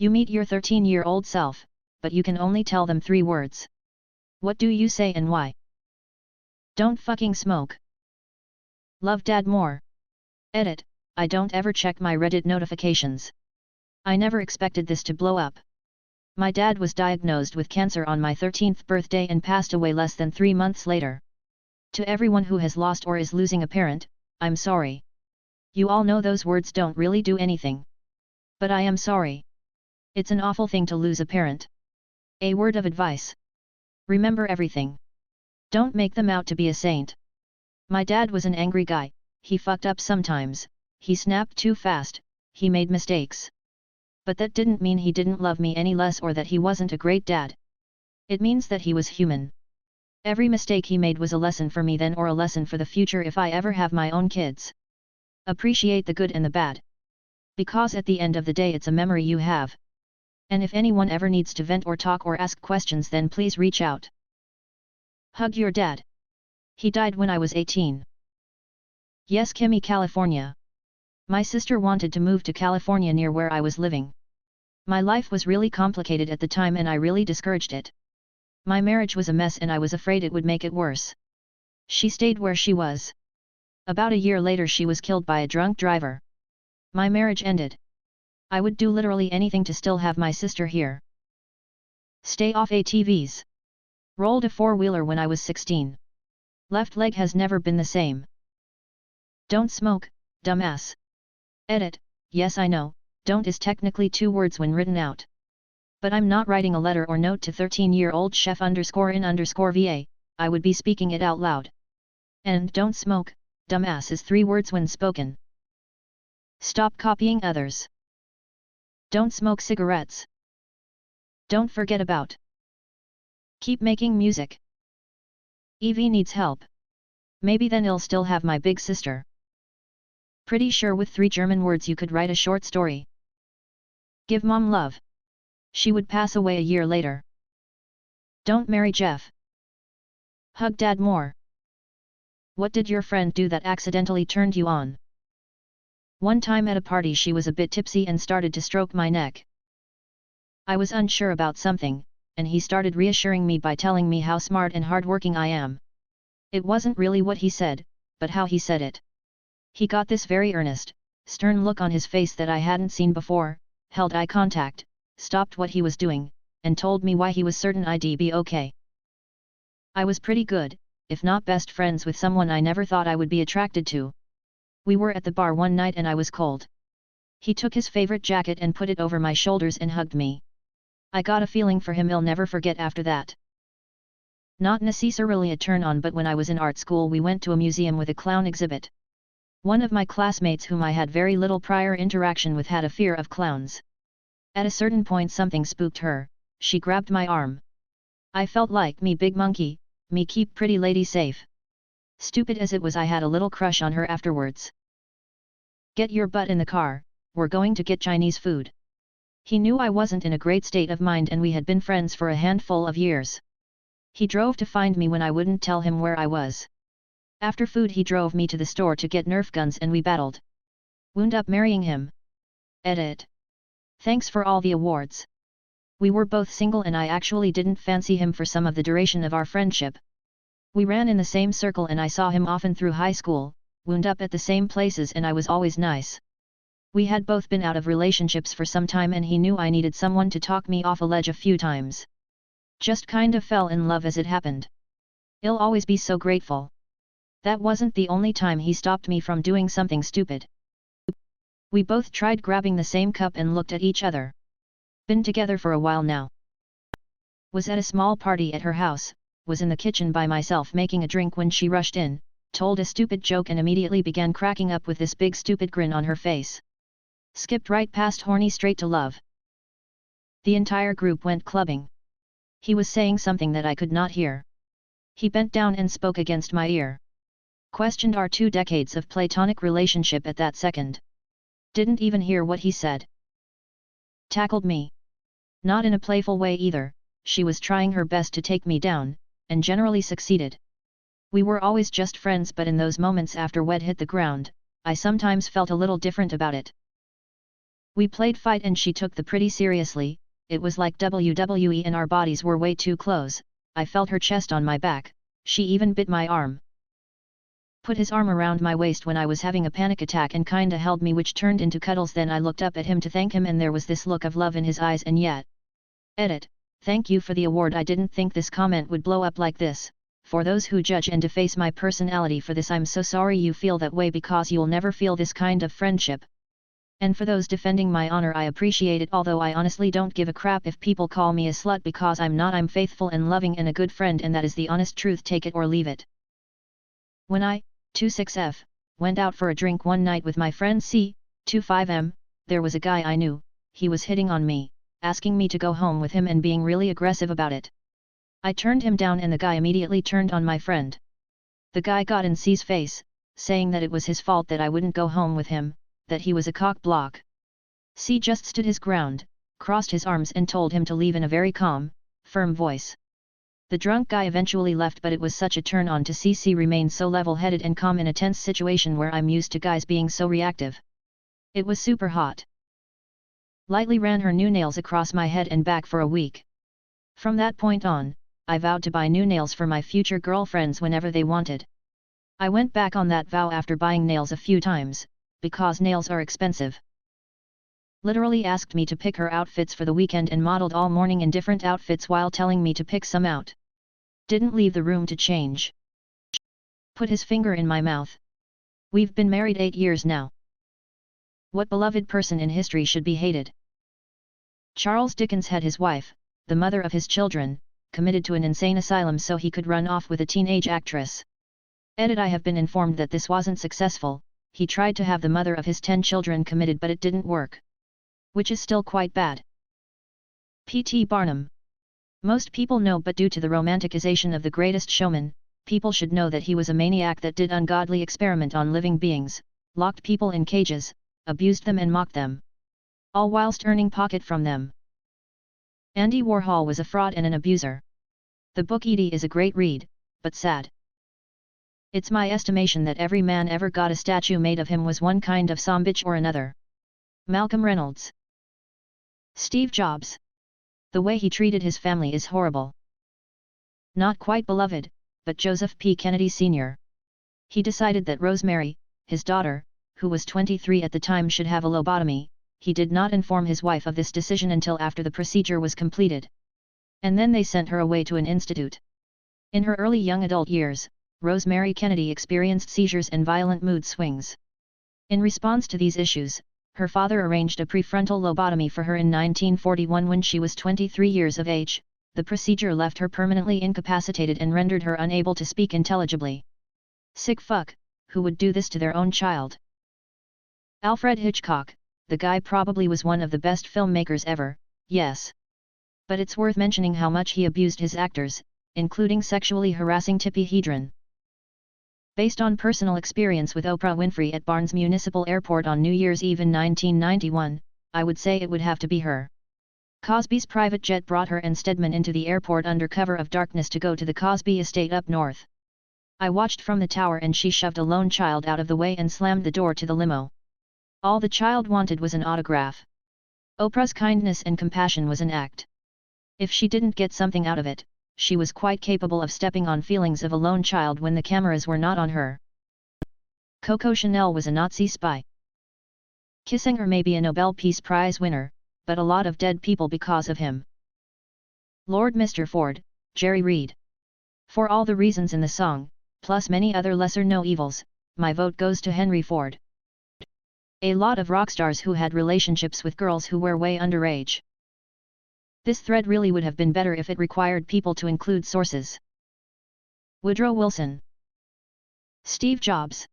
You meet your 13-year-old self, but you can only tell them 3 words. What do you say and why? Don't fucking smoke. Love Dad more. Edit, I don't ever check my Reddit notifications. I never expected this to blow up. My dad was diagnosed with cancer on my 13th birthday and passed away less than 3 months later. To everyone who has lost or is losing a parent, I'm sorry. You all know those words don't really do anything. But I am sorry. It's an awful thing to lose a parent. A word of advice. Remember everything. Don't make them out to be a saint. My dad was an angry guy, he fucked up sometimes, he snapped too fast, he made mistakes. But that didn't mean he didn't love me any less or that he wasn't a great dad. It means that he was human. Every mistake he made was a lesson for me then or a lesson for the future if I ever have my own kids. Appreciate the good and the bad. Because at the end of the day it's a memory you have. And if anyone ever needs to vent or talk or ask questions then please reach out. Hug your dad. He died when I was 18. Yes, Kimmy, California. My sister wanted to move to California near where I was living. My life was really complicated at the time and I really discouraged it. My marriage was a mess and I was afraid it would make it worse. She stayed where she was. About a year later she was killed by a drunk driver. My marriage ended. I would do literally anything to still have my sister here. Stay off ATVs. Rolled a 4-wheeler when I was 16. Left leg has never been the same. Don't smoke, dumbass. Edit, yes I know, don't is technically 2 words when written out. But I'm not writing a letter or note to 13-year-old chef_in_va, I would be speaking it out loud. And don't smoke, dumbass is 3 words when spoken. Stop copying others. Don't smoke cigarettes. Don't forget about. Keep making music. Evie needs help. Maybe then I'll still have my big sister. Pretty sure with 3 German words you could write a short story. Give mom love. She would pass away a year later. Don't marry Jeff. Hug dad more. What did your friend do that accidentally turned you on? One time at a party she was a bit tipsy and started to stroke my neck. I was unsure about something, and he started reassuring me by telling me how smart and hardworking I am. It wasn't really what he said, but how he said it. He got this very earnest, stern look on his face that I hadn't seen before, held eye contact, stopped what he was doing, and told me why he was certain I'd be okay. I was pretty good, if not best friends with someone I never thought I would be attracted to. We were at the bar one night and I was cold. He took his favorite jacket and put it over my shoulders and hugged me. I got a feeling for him I'll never forget after that. Not necessarily a turn-on, but when I was in art school we went to a museum with a clown exhibit. One of my classmates whom I had very little prior interaction with had a fear of clowns. At a certain point something spooked her, she grabbed my arm. I felt like me big monkey, me keep pretty lady safe. Stupid as it was, I had a little crush on her afterwards. Get your butt in the car, we're going to get Chinese food. He knew I wasn't in a great state of mind and we had been friends for a handful of years. He drove to find me when I wouldn't tell him where I was. After food he drove me to the store to get Nerf guns and we battled. Wound up marrying him. Edit. Thanks for all the awards. We were both single and I actually didn't fancy him for some of the duration of our friendship. We ran in the same circle and I saw him often through high school, wound up at the same places and I was always nice. We had both been out of relationships for some time and he knew I needed someone to talk me off a ledge a few times. Just kind of fell in love as it happened. I'll always be so grateful. That wasn't the only time he stopped me from doing something stupid. We both tried grabbing the same cup and looked at each other. Been together for a while now. Was at a small party at her house, was in the kitchen by myself making a drink when she rushed in, told a stupid joke and immediately began cracking up with this big stupid grin on her face. Skipped right past horny straight to love. The entire group went clubbing. He was saying something that I could not hear. He bent down and spoke against my ear. Questioned our 2 decades of platonic relationship at that second. Didn't even hear what he said. Tackled me. Not in a playful way either, she was trying her best to take me down, and generally succeeded. We were always just friends, but in those moments after Wed hit the ground, I sometimes felt a little different about it. We played fight and she took the pretty seriously. It was like WWE and our bodies were way too close. I felt her chest on my back, she even bit my arm. Put his arm around my waist when I was having a panic attack and kinda held me, which turned into cuddles. Then I looked up at him to thank him and there was this look of love in his eyes. And yet, edit, thank you for the award. I didn't think this comment would blow up like this. For those who judge and deface my personality for this, I'm so sorry you feel that way, because you'll never feel this kind of friendship. And for those defending my honor, I appreciate it, although I honestly don't give a crap if people call me a slut, because I'm not. I'm faithful and loving and a good friend, and that is the honest truth. Take it or leave it. When I, 26F, went out for a drink one night with my friend C, 25M, there was a guy I knew. He was hitting on me, asking me to go home with him and being really aggressive about it. I turned him down and the guy immediately turned on my friend. The guy got in C's face, saying that it was his fault that I wouldn't go home with him, that he was a cock block. C just stood his ground, crossed his arms and told him to leave in a very calm, firm voice. The drunk guy eventually left, but it was such a turn on to see C remain so level-headed and calm in a tense situation where I'm used to guys being so reactive. It was super hot. Lightly ran her new nails across my head and back for a week. From that point on, I vowed to buy new nails for my future girlfriends whenever they wanted. I went back on that vow after buying nails a few times, because nails are expensive. Literally asked me to pick her outfits for the weekend and modeled all morning in different outfits while telling me to pick some out. Didn't leave the room to change. Put his finger in my mouth. We've been married 8 years now. What beloved person in history should be hated? Charles Dickens had his wife, the mother of his children, committed to an insane asylum so he could run off with a teenage actress. Edit, I have been informed that this wasn't successful. He tried to have the mother of his 10 children committed, but it didn't work. Which is still quite bad. P.T. Barnum. Most people know, but due to the romanticization of The Greatest Showman, people should know that he was a maniac that did ungodly experiment on living beings, locked people in cages, abused them and mocked them. All whilst earning pocket from them. Andy Warhol was a fraud and an abuser. The book Edie is a great read, but sad. It's my estimation that every man ever got a statue made of him was one kind of sombitch or another. Malcolm Reynolds. Steve Jobs. The way he treated his family is horrible. Not quite beloved, but Joseph P. Kennedy Sr. He decided that Rosemary, his daughter, who was 23 at the time, should have a lobotomy. He did not inform his wife of this decision until after the procedure was completed. And then they sent her away to an institute. In her early young adult years, Rosemary Kennedy experienced seizures and violent mood swings. In response to these issues, her father arranged a prefrontal lobotomy for her in 1941 when she was 23 years of age. The procedure left her permanently incapacitated and rendered her unable to speak intelligibly. Sick fuck, who would do this to their own child? Alfred Hitchcock. The guy probably was one of the best filmmakers ever, yes. But it's worth mentioning how much he abused his actors, including sexually harassing Tippi Hedren. Based on personal experience with Oprah Winfrey at Barnes Municipal Airport on New Year's Eve in 1991, I would say it would have to be her. Cosby's private jet brought her and Stedman into the airport under cover of darkness to go to the Cosby estate up north. I watched from the tower and she shoved a lone child out of the way and slammed the door to the limo. All the child wanted was an autograph. Oprah's kindness and compassion was an act. If she didn't get something out of it, she was quite capable of stepping on feelings of a lone child when the cameras were not on her. Coco Chanel was a Nazi spy. Kissinger may be a Nobel Peace Prize winner, but a lot of dead people because of him. Lord Mr. Ford, Jerry Reed. For all the reasons in the song, plus many other lesser no evils, my vote goes to Henry Ford. A lot of rock stars who had relationships with girls who were way underage. This thread really would have been better if it required people to include sources. Woodrow Wilson. Steve Jobs.